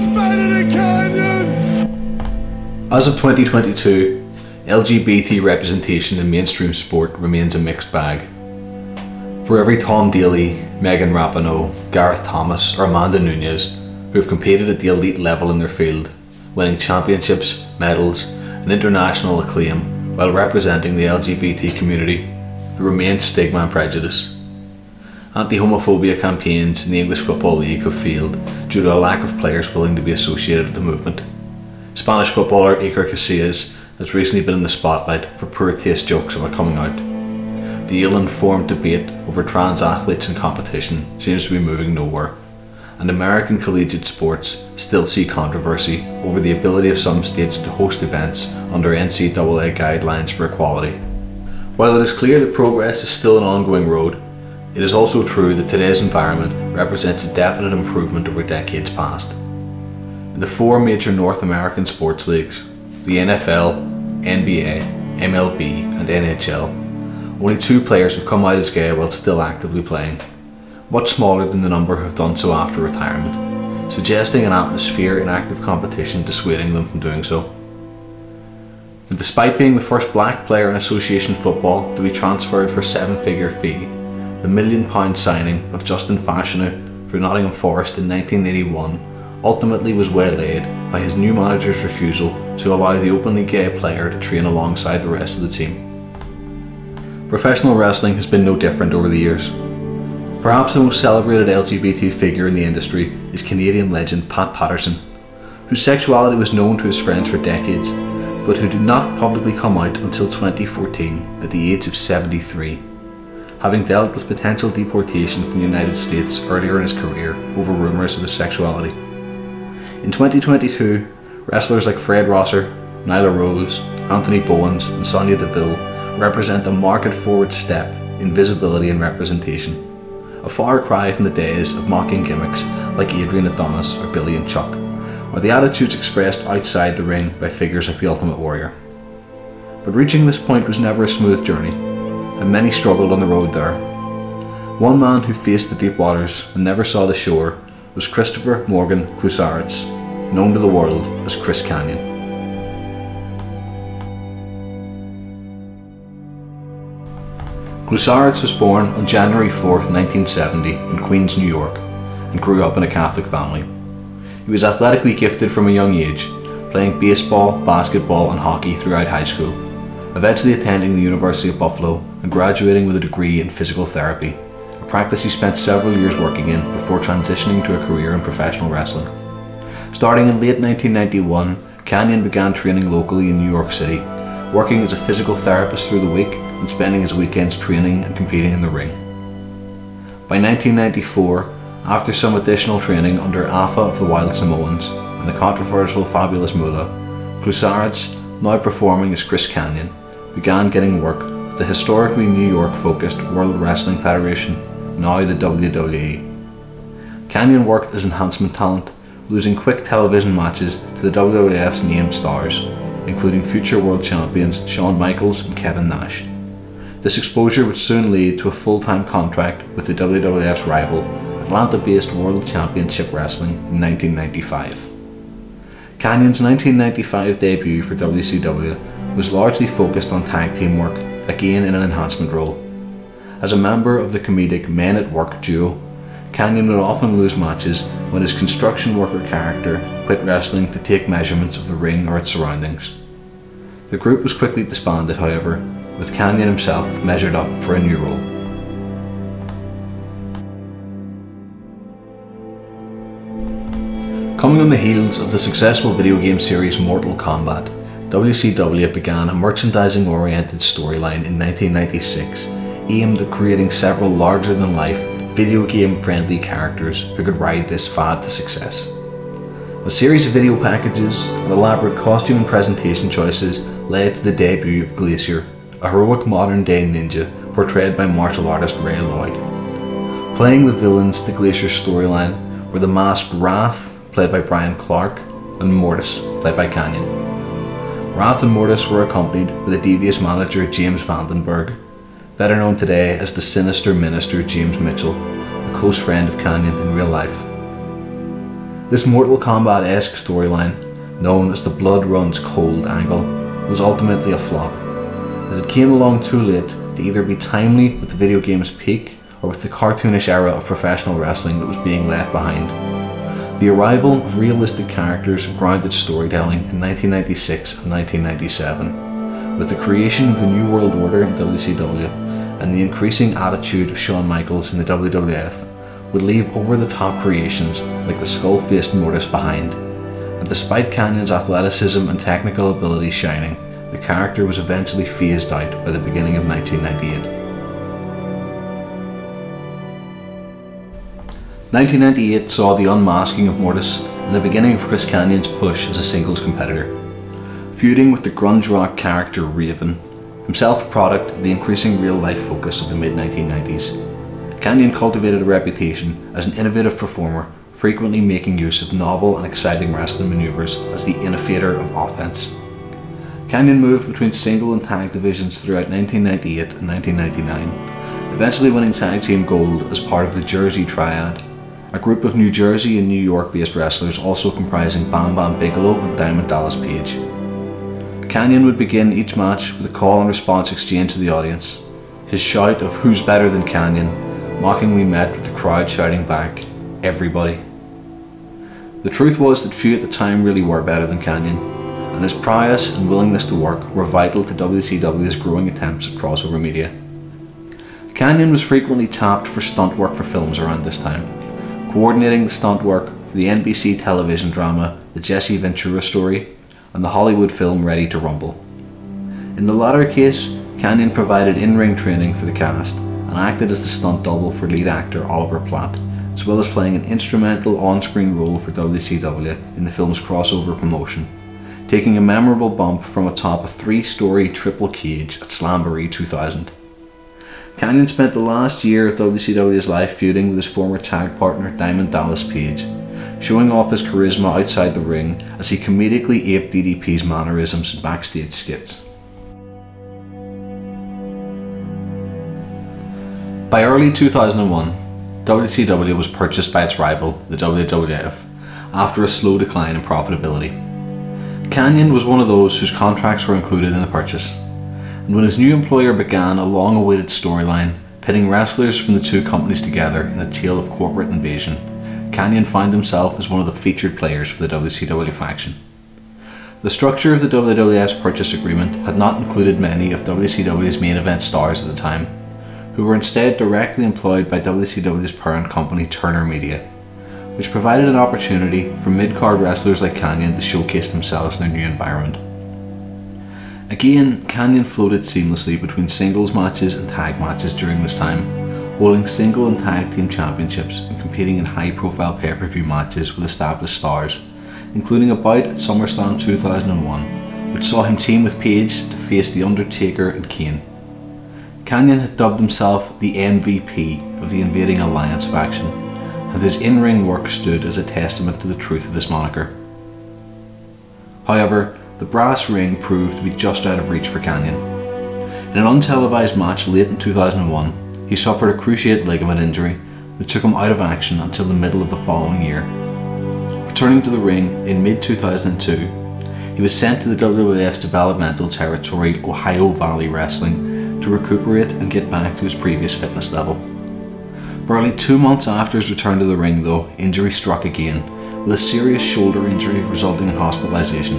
Who's better than Kanyon? As of 2022, LGBT representation in mainstream sport remains a mixed bag. For every Tom Daley, Megan Rapinoe, Gareth Thomas or Amanda Nunes who have competed at the elite level in their field, winning championships, medals and international acclaim while representing the LGBT community, there remains stigma and prejudice. Anti-homophobia campaigns in the English Football League have failed due to a lack of players willing to be associated with the movement. Spanish footballer Iker Casillas has recently been in the spotlight for poor taste jokes about coming out. The ill-informed debate over trans athletes in competition seems to be moving nowhere, and American collegiate sports still see controversy over the ability of some states to host events under NCAA guidelines for equality. While it is clear that progress is still an ongoing road, it is also true that today's environment represents a definite improvement over decades past. In the four major North American sports leagues, the NFL, NBA, MLB and NHL, only 2 players have come out as gay while still actively playing, much smaller than the number who have done so after retirement, suggesting an atmosphere in active competition dissuading them from doing so. And despite being the first black player in association football to be transferred for a 7-figure fee, the £1 million signing of Justin Fashanu for Nottingham Forest in 1981 ultimately was waylaid by his new manager's refusal to allow the openly gay player to train alongside the rest of the team. Professional wrestling has been no different over the years. Perhaps the most celebrated LGBT figure in the industry is Canadian legend Pat Patterson, whose sexuality was known to his friends for decades, but who did not publicly come out until 2014 at the age of 73, having dealt with potential deportation from the United States earlier in his career over rumours of his sexuality. In 2022, wrestlers like Fred Rosser, Nyla Rose, Anthony Bowens and Sonya Deville represent a marked forward step in visibility and representation, a far cry from the days of mocking gimmicks like Adrian Adonis or Billy and Chuck, or the attitudes expressed outside the ring by figures like the Ultimate Warrior. But reaching this point was never a smooth journey, and many struggled on the road there. One man who faced the deep waters and never saw the shore was Christopher Morgan Klusaritz, known to the world as Chris Kanyon. Klusaritz was born on January 4th, 1970 in Queens, New York, and grew up in a Catholic family. He was athletically gifted from a young age, playing baseball, basketball and hockey throughout high school, eventually attending the University of Buffalo and graduating with a degree in physical therapy, a practice he spent several years working in before transitioning to a career in professional wrestling. Starting in late 1991, Kanyon began training locally in New York City, working as a physical therapist through the week and spending his weekends training and competing in the ring. By 1994, after some additional training under Alpha of the Wild Samoans and the controversial Fabulous Moolah, Klusaritz, now performing as Chris Kanyon, began getting work with the historically New York-focused World Wrestling Federation, now the WWE. Kanyon worked as enhancement talent, losing quick television matches to the WWF's named stars, including future world champions Shawn Michaels and Kevin Nash. This exposure would soon lead to a full-time contract with the WWF's rival, Atlanta-based World Championship Wrestling in 1995. Kanyon's 1995 debut for WCW was largely focused on tag team work, again in an enhancement role. As a member of the comedic Men at Work duo, Kanyon would often lose matches when his construction worker character quit wrestling to take measurements of the ring or its surroundings. The group was quickly disbanded, however, with Kanyon himself measured up for a new role. Coming on the heels of the successful video game series Mortal Kombat, WCW began a merchandising-oriented storyline in 1996 aimed at creating several larger-than-life, video game-friendly characters who could ride this fad to success. A series of video packages and elaborate costume and presentation choices led to the debut of Glacier, a heroic modern-day ninja portrayed by martial artist Ray Lloyd. Playing the villains to Glacier's storyline were the masked Wrath, played by Brian Clark, and Mortis, played by Kanyon. Wrath and Mortis were accompanied by the devious manager James Vandenberg, better known today as the sinister minister James Mitchell, a close friend of Kanyon in real life. This Mortal Kombat-esque storyline, known as the Blood Runs Cold angle, was ultimately a flop, as it came along too late to either be timely with the video game's peak or with the cartoonish era of professional wrestling that was being left behind. The arrival of realistic characters and grounded storytelling in 1996 and 1997, with the creation of the New World Order in WCW and the increasing attitude of Shawn Michaels in the WWF, would leave over-the-top creations like the skull-faced Mortis behind. And despite Kanyon's athleticism and technical ability shining, the character was eventually phased out by the beginning of 1998. 1998 saw the unmasking of Mortis and the beginning of Chris Kanyon's push as a singles competitor. Feuding with the grunge rock character Raven, himself a product of the increasing real-life focus of the mid-1990s, Kanyon cultivated a reputation as an innovative performer, frequently making use of novel and exciting wrestling maneuvers as the innovator of offense. Kanyon moved between single and tag divisions throughout 1998 and 1999, eventually winning tag team gold as part of the Jersey Triad, a group of New Jersey and New York based wrestlers also comprising Bam Bam Bigelow and Diamond Dallas Page. Kanyon would begin each match with a call and response exchange to the audience. His shout of "Who's better than Kanyon" mockingly met with the crowd shouting back, "Everybody." The truth was that few at the time really were better than Kanyon, and his prowess and willingness to work were vital to WCW's growing attempts at crossover media. Kanyon was frequently tapped for stunt work for films around this time, coordinating the stunt work for the NBC television drama The Jesse Ventura Story and the Hollywood film Ready to Rumble. In the latter case, Kanyon provided in-ring training for the cast and acted as the stunt double for lead actor Oliver Platt, as well as playing an instrumental on-screen role for WCW in the film's crossover promotion, taking a memorable bump from atop a 3-story triple cage at Slamboree 2000. Kanyon spent the last year of WCW's life feuding with his former tag partner Diamond Dallas Page, showing off his charisma outside the ring as he comedically aped DDP's mannerisms and backstage skits. By early 2001, WCW was purchased by its rival, the WWF, after a slow decline in profitability. Kanyon was one of those whose contracts were included in the purchase, and when his new employer began a long-awaited storyline pitting wrestlers from the two companies together in a tale of corporate invasion, Kanyon found himself as one of the featured players for the WCW faction. The structure of the WWF's purchase agreement had not included many of WCW's main event stars at the time, who were instead directly employed by WCW's parent company Turner Media, which provided an opportunity for mid-card wrestlers like Kanyon to showcase themselves in their new environment. Again, Kanyon floated seamlessly between singles matches and tag matches during this time, holding single and tag team championships and competing in high-profile pay-per-view matches with established stars, including a bout at SummerSlam 2001, which saw him team with Page to face The Undertaker and Kane. Kanyon had dubbed himself the MVP of the Invading Alliance faction, and his in-ring work stood as a testament to the truth of this moniker. However, the brass ring proved to be just out of reach for Kanyon. In an untelevised match late in 2001, he suffered a cruciate ligament injury that took him out of action until the middle of the following year. Returning to the ring in mid-2002, he was sent to the WWF's developmental territory Ohio Valley Wrestling to recuperate and get back to his previous fitness level. Barely 2 months after his return to the ring though, injury struck again, with a serious shoulder injury resulting in hospitalization.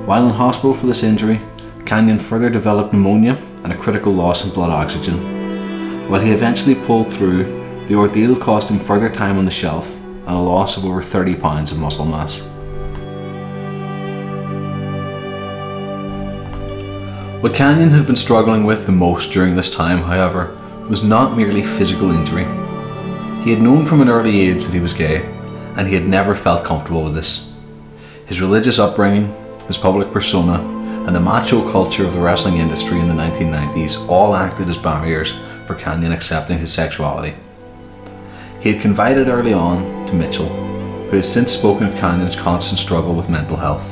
While in hospital for this injury, Kanyon further developed pneumonia and a critical loss in blood oxygen. While he eventually pulled through, the ordeal cost him further time on the shelf and a loss of over 30 pounds of muscle mass. What Kanyon had been struggling with the most during this time, however, was not merely physical injury. He had known from an early age that he was gay, and he had never felt comfortable with this. His religious upbringing, his public persona, and the macho culture of the wrestling industry in the 1990s all acted as barriers for Kanyon accepting his sexuality. He had confided early on to Mitchell, who has since spoken of Kanyon's constant struggle with mental health.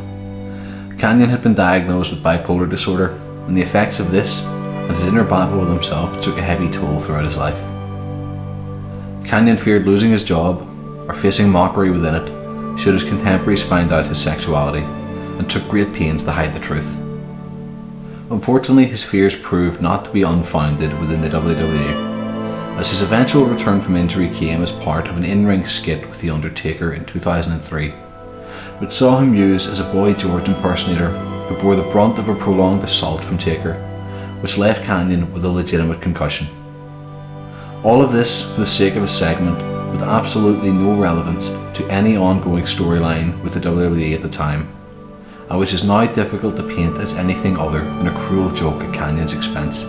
Kanyon had been diagnosed with bipolar disorder, and the effects of this and his inner battle with himself took a heavy toll throughout his life. Kanyon feared losing his job or facing mockery within it, should his contemporaries find out his sexuality, and took great pains to hide the truth. Unfortunately, his fears proved not to be unfounded within the WWE, as his eventual return from injury came as part of an in-ring skit with The Undertaker in 2003, which saw him used as a Boy George impersonator who bore the brunt of a prolonged assault from Taker, which left Kanyon with a legitimate concussion. All of this for the sake of a segment with absolutely no relevance to any ongoing storyline with the WWE at the time, and which is now difficult to paint as anything other than a cruel joke at Kanyon's expense.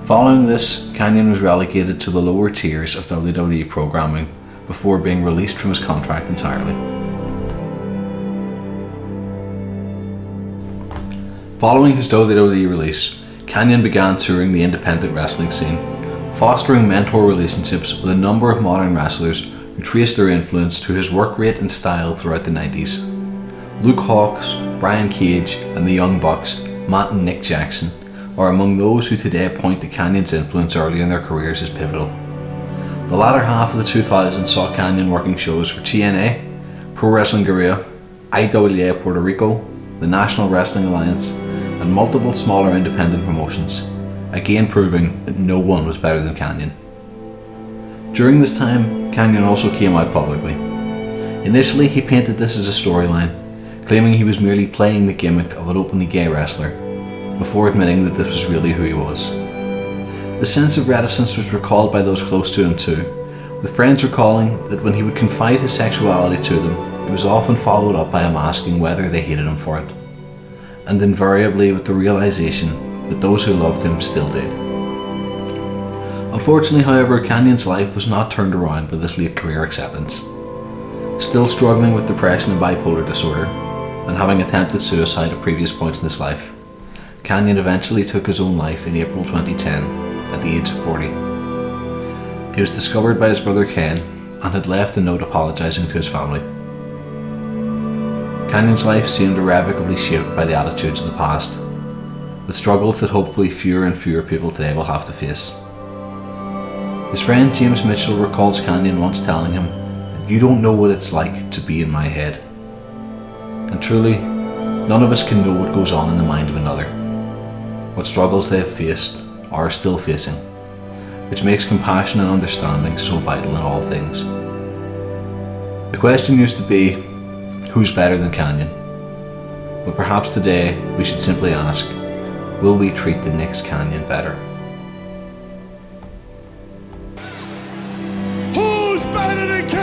Following this, Kanyon was relegated to the lower tiers of WWE programming before being released from his contract entirely. Following his WWE release, Kanyon began touring the independent wrestling scene, fostering mentor relationships with a number of modern wrestlers who traced their influence to his work rate and style throughout the 90s. Luke Hawx, Brian Cage, and the Young Bucks, Matt and Nick Jackson, are among those who today point to Kanyon's influence early in their careers as pivotal. The latter half of the 2000s saw Kanyon working shows for TNA, Pro Wrestling Guerrilla, IWA Puerto Rico, the National Wrestling Alliance, and multiple smaller independent promotions, again proving that no one was better than Kanyon. During this time, Kanyon also came out publicly. Initially, he painted this as a storyline, claiming he was merely playing the gimmick of an openly gay wrestler, before admitting that this was really who he was. The sense of reticence was recalled by those close to him too, with friends recalling that when he would confide his sexuality to them, it was often followed up by him asking whether they hated him for it, and invariably with the realization that those who loved him still did. Unfortunately, however, Kanyon's life was not turned around by this late career acceptance. Still struggling with depression and bipolar disorder, and having attempted suicide at previous points in his life, Kanyon eventually took his own life in April 2010 at the age of 40. He was discovered by his brother Ken and had left a note apologising to his family. Kanyon's life seemed irrevocably shaped by the attitudes of the past, with struggles that hopefully fewer and fewer people today will have to face. His friend James Mitchell recalls Kanyon once telling him that "You don't know what it's like to be in my head." And truly, none of us can know what goes on in the mind of another, what struggles they have faced or are still facing, which makes compassion and understanding so vital in all things. The question used to be, who's better than Kanyon? But perhaps today we should simply ask, will we treat the next Kanyon better? Who's better than Kanyon?